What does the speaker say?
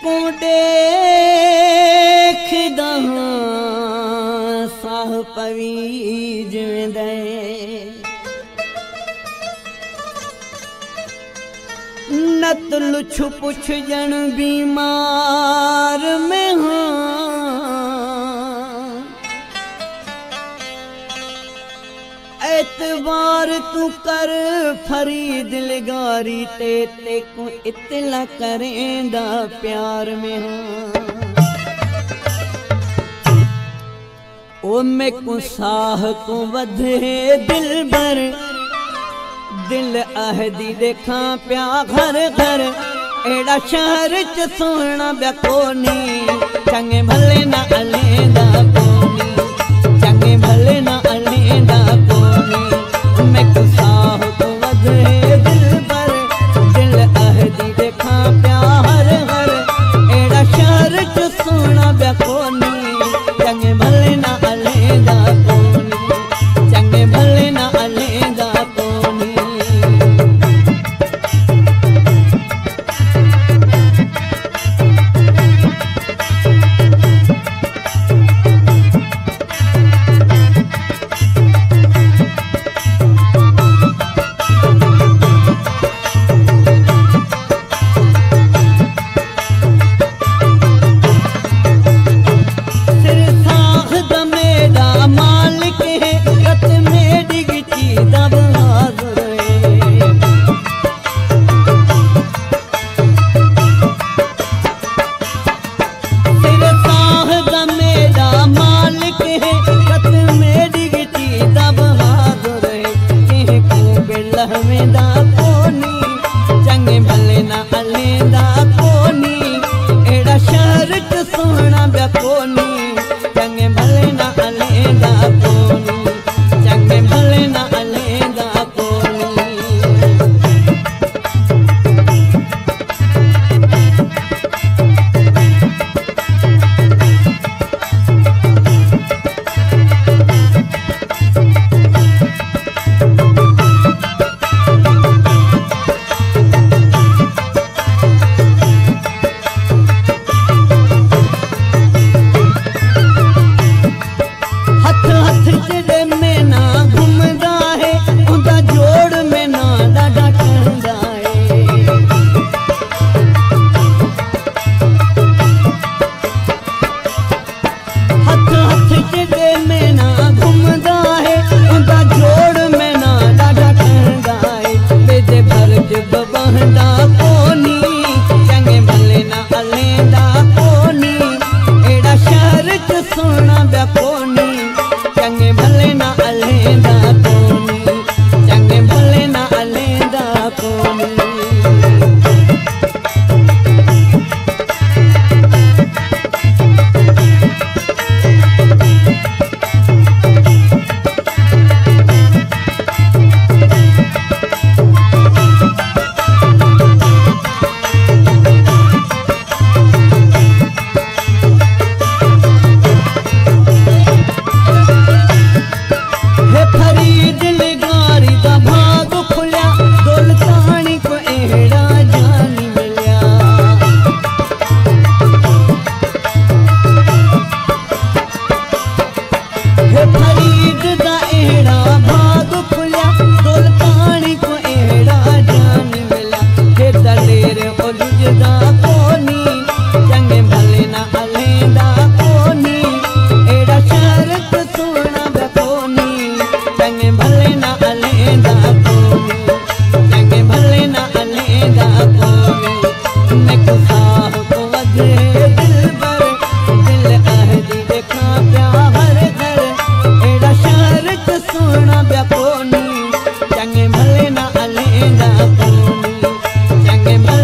को देखदा साह पवी जिवें दे नत लुछ पुछ जन बीमार में एतबार तू कर फरीद लगारी ते को इतला करेंदा प्यार में ओ मैं को साह को वधे दिल भर दिल अहदी देखा प्या घर घर एड़ा शहर च सोना ब्या कोनी चंगे भले ना अलेंदा कोनी चंगे भले ना अलेंदा कोनी मैं को साह को वधे दिल भर दिल अहदी देखा प्या हर घर एड़ा शहर च सोना ब्या कोनी चंगे भले ना अलेंदा कोनी चंगे भले ना अलेंदा कोनी चंगे भले ना अलेंदा कोनी एड़ा शहर च सोना ब्या कोनी चंगे भले ना अलेंदा कोनी चंगे भले ना अलेंदा कोनी सोना ब्या कोनी चंगे भले ना अलेंदा कोनी चंगे भले ना अलेंदा कोनी सोना ब्या कोनी चंगे भले ना अलेंदा कोनी चंगे भले